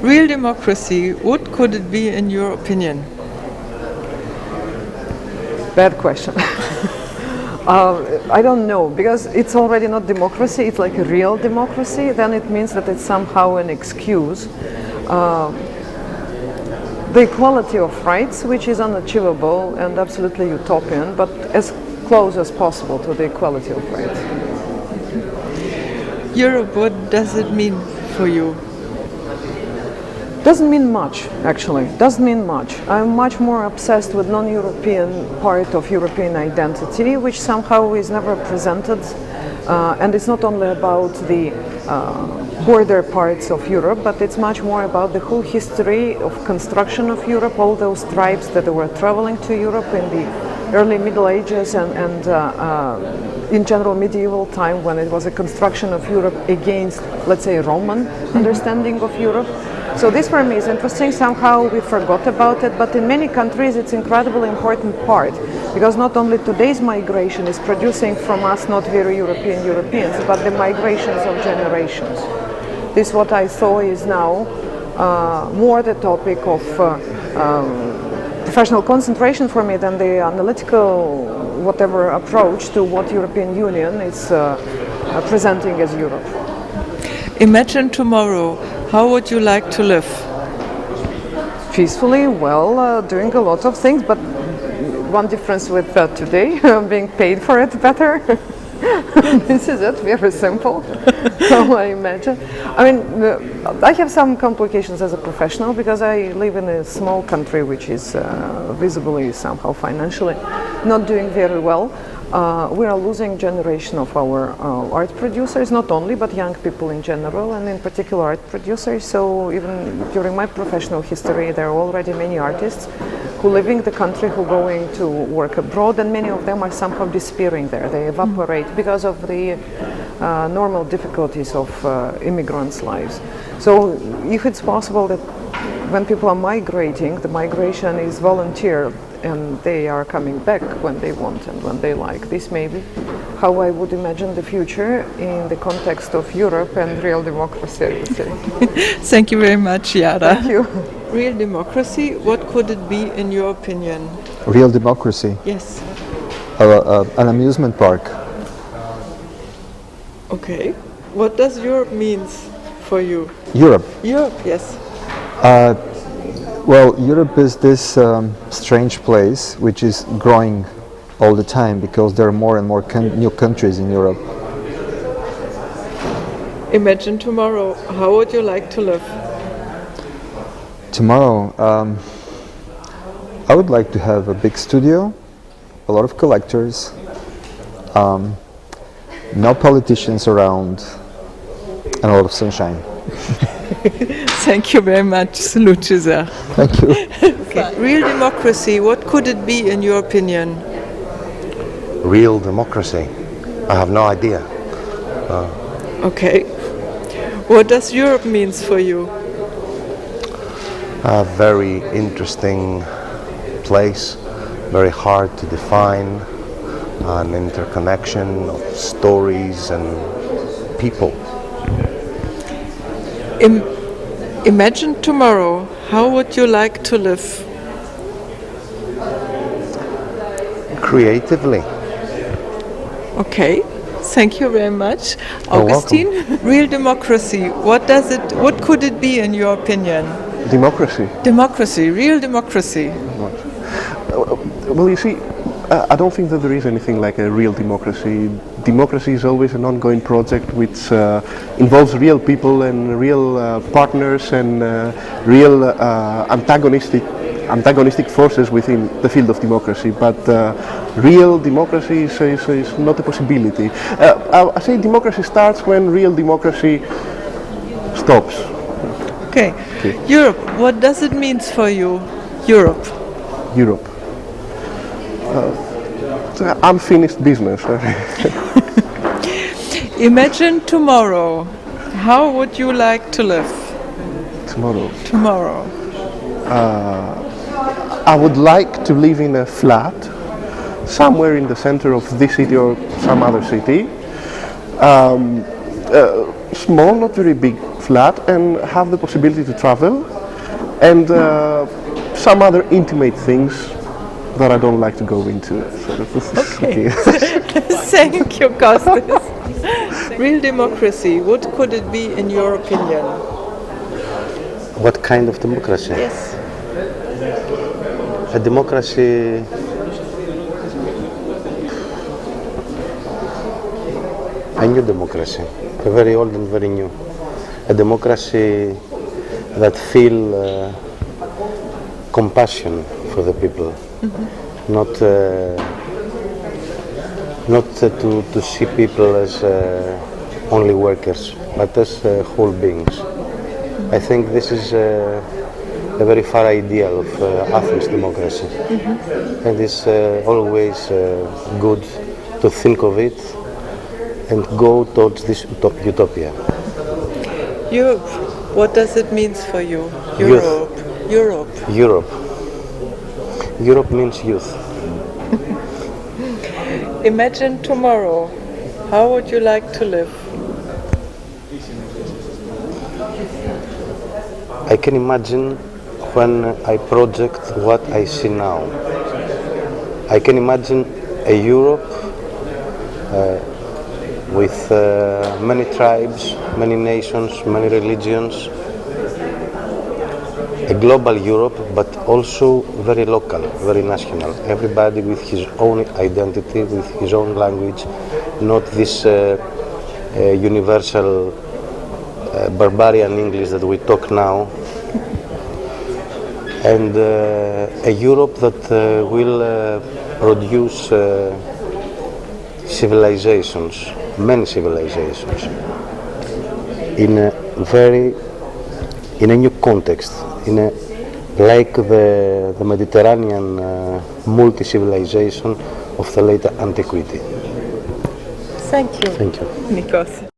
Real democracy, what could it be in your opinion? Bad question. I don't know, because it's already not democracy, it's like a real democracy, then it means that it's somehow an excuse. The equality of rights, which is unachievable and absolutely utopian, but as close as possible to the equality of rights. Europe, what does it mean for you? Doesn't mean much, actually. Doesn't mean much. I'm much more obsessed with non-European part of European identity, which somehow is never presented. And it's not only about the border parts of Europe, but it's much more about the whole history of construction of Europe, all those tribes that were traveling to Europe in the early Middle Ages and in general medieval time, when it was a construction of Europe against, let's say, Roman understanding of Europe. So this for me is interesting. Somehow we forgot about it, but in many countries it's incredibly important part, because not only today's migration is producing from us not very Europeans, but the migrations of generations. This what I saw is now more the topic of professional concentration for me than the analytical whatever approach to what European Union is presenting as Europe. Imagine tomorrow, how would you like to live? Peacefully, well, doing a lot of things, but one difference with today, being paid for it better. This is it, very simple, how I imagine. I mean, I have some complications as a professional because I live in a small country which is visibly somehow financially not doing very well. We are losing generation of our art producers, not only, but young people in general, and in particular art producers. So even during my professional history, there are already many artists who leaving the country, who going to work abroad, and many of them are somehow disappearing there. They evaporate because of the normal difficulties of immigrants' lives. So if it's possible that when people are migrating, the migration is volunteer, and they are coming back when they want and when they like. This may be how I would imagine the future in the context of Europe and real democracy, I would say. Thank you very much, Yara. Thank you. Real democracy, what could it be in your opinion? Real democracy? Yes. An amusement park. Okay. What does Europe means for you? Europe? Europe, yes. Well, Europe is this strange place which is growing all the time because there are more and more new countries in Europe. Imagine tomorrow, how would you like to live? Tomorrow, I would like to have a big studio, a lot of collectors, no politicians around, and a lot of sunshine. Thank you very much, Luchezar. Thank you. Okay. Real democracy, what could it be in your opinion? Real democracy? I have no idea. Okay. What does Europe means for you? A very interesting place, very hard to define, an interconnection of stories and people. Imagine tomorrow, how would you like to live? Creatively. Okay, thank you very much. You're Augustine, real democracy, what could it be in your opinion? Democracy. Democracy, real democracy. Well, you see, I don't think that there is anything like a real democracy. Democracy is always an ongoing project which involves real people and real partners and real antagonistic forces within the field of democracy. But real democracy is not a possibility. I say democracy starts when real democracy stops. Okay. Europe, what does it mean for you? Europe. Europe. Unfinished business. Imagine tomorrow, how would you like to live? Tomorrow. I would like to live in a flat somewhere in the center of this city or some other city. Small, not very big flat and have the possibility to travel, and some other intimate things that I don't like to go into. So this is okay. Thank you, Kostis. Real democracy, what could it be in your opinion? What kind of democracy? Yes. A democracy a new democracy, a very old and very new. A democracy that feel compassion for the people, not to see people as only workers, but as whole beings. I think this is a very far ideal of Athens democracy, and it's always good to think of it and go towards this utopia. Europe, what does it mean for you? Youth. Europe. Europe means youth. Imagine tomorrow, how would you like to live? I can imagine when I project what I see now. I can imagine a Europe with many tribes, many nations, many religions, a global Europe, but also very local, very national. Everybody with his own identity, with his own language, not this universal barbarian English that we talk now. And a Europe that will produce civilizations, many civilizations, in a new context, like the Mediterranean multi-civilization of the late antiquity. Thank you. Thank you. Nikos.